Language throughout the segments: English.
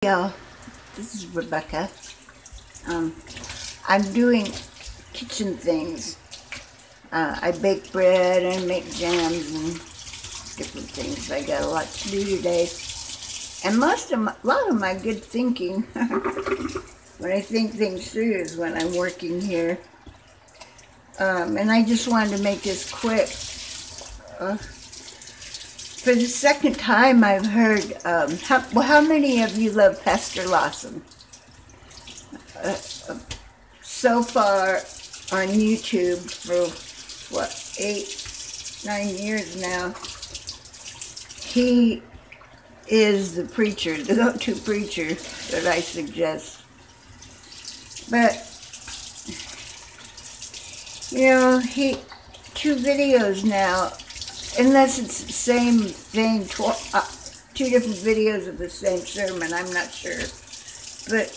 Y'all, this is Rebecca. I'm doing kitchen things. I bake bread and make jams and different things. I got a lot to do today. And a lot of my good thinking, when I think things through, is when I'm working here. And I just wanted to make this quick. For the second time, I've heard, how many of you love Pastor Lawson? So far on YouTube for, 8-9 years now, he is the preacher, the go-to preacher that I suggest. But, you know, two videos now, unless it's the same thing, two different videos of the same sermon, I'm not sure. But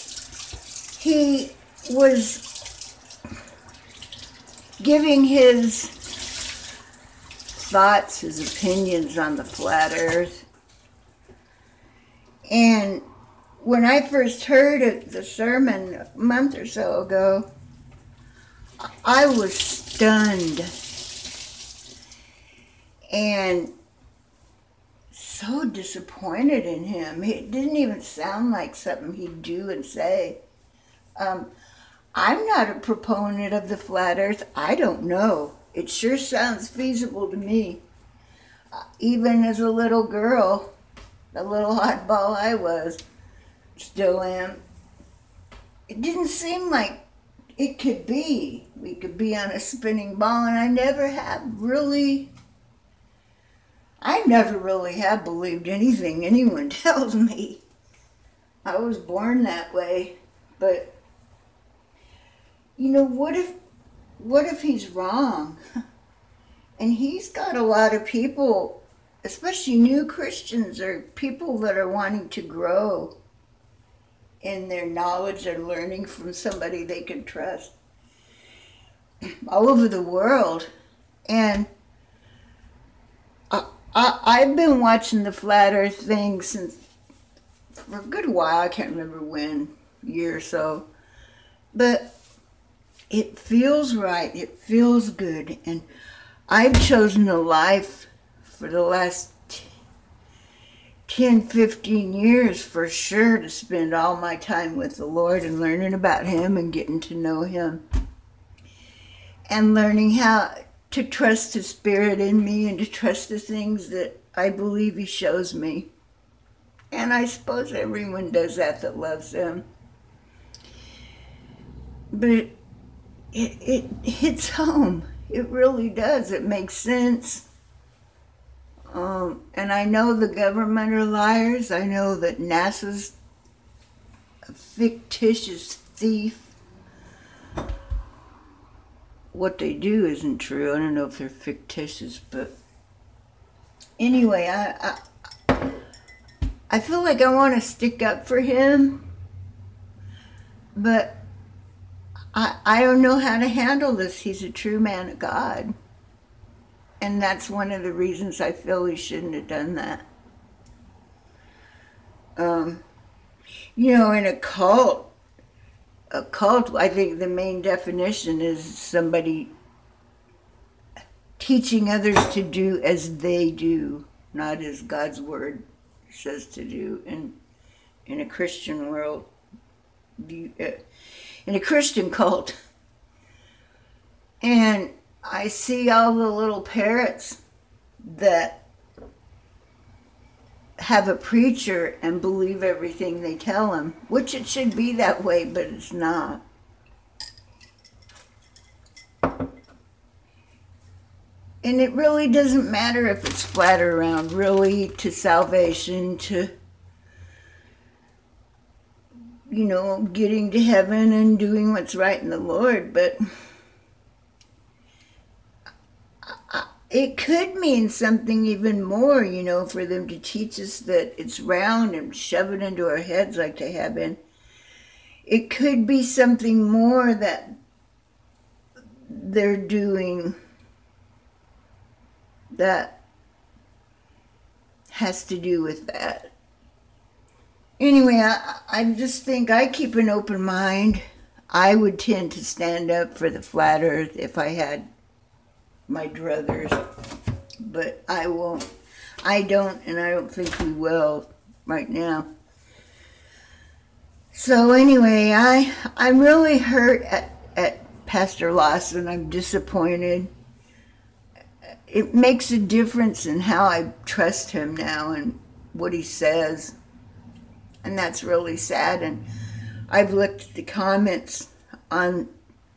he was giving his thoughts, his opinions on the flat earth. And when I first heard the sermon a month or so ago, I was stunned and so disappointed in him. It didn't even sound like something he'd do and say. I'm not a proponent of the flat earth. I don't know. It sure sounds feasible to me. Even as a little girl, the little oddball I was, still am, it didn't seem like it could be. We could be on a spinning ball, and I never really have believed anything anyone tells me. I was born that way, but you know, what if he's wrong? And he's got a lot of people, especially new Christians or people that are wanting to grow in their knowledge and learning from somebody they can trust all over the world. And I've been watching the flat earth thing for a good while. I can't remember when, year or so. But it feels right. It feels good. And I've chosen a life for the last 10, 15 years for sure to spend all my time with the Lord and learning about Him and getting to know Him. And learning how to trust His Spirit in me and to trust the things that I believe He shows me. And I suppose everyone does that loves Him. But it hits home. It really does. It makes sense. And I know the government are liars. I know that NASA's a fictitious thief. What they do isn't true. I don't know if they're fictitious, but anyway, I feel like I want to stick up for him, but I don't know how to handle this. He's a true man of God. And that's one of the reasons I feel he shouldn't have done that. You know, in a cult, I think the main definition is somebody teaching others to do as they do, not as God's word says to do. In a Christian world, in a Christian cult. And I see all the little parrots that have a preacher and believe everything they tell them, which it should be that way, but it's not. And it really doesn't matter if it's flat or round, really, to salvation, to, you know, getting to heaven and doing what's right in the Lord, but it could mean something even more, you know, for them to teach us that it's round and shove it into our heads like they have been. It could be something more that they're doing that has to do with that. Anyway, I just think I keep an open mind. I would tend to stand up for the flat earth if I had my druthers, but I won't. I don't, and I don't think we will right now. So anyway, I'm really hurt at Pastor Lawson. I'm disappointed. It makes a difference in how I trust him now and what he says. And that's really sad. And I've looked at the comments on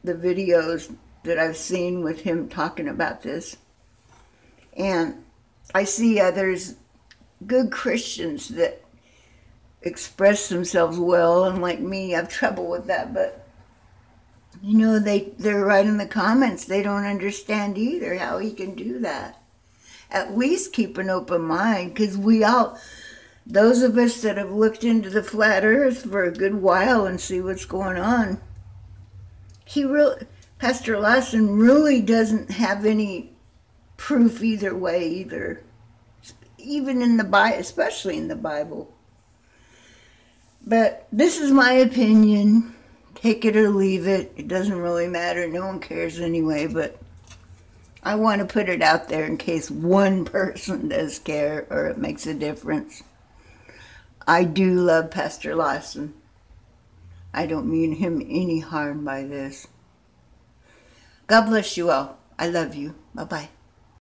the videos that I've seen with him talking about this. And I see others, good Christians, that express themselves well, and like me, I have trouble with that. But, you know, they're right in the comments. They don't understand either how he can do that. At least keep an open mind, because we all... Those of us that have looked into the flat earth for a good while and see what's going on, Pastor Lawson really doesn't have any proof either way either, even in the Bible, especially in the Bible. But this is my opinion. Take it or leave it. It doesn't really matter. No one cares anyway, but I want to put it out there in case one person does care or it makes a difference. I do love Pastor Lawson. I don't mean him any harm by this. God bless you all. I love you. Bye-bye.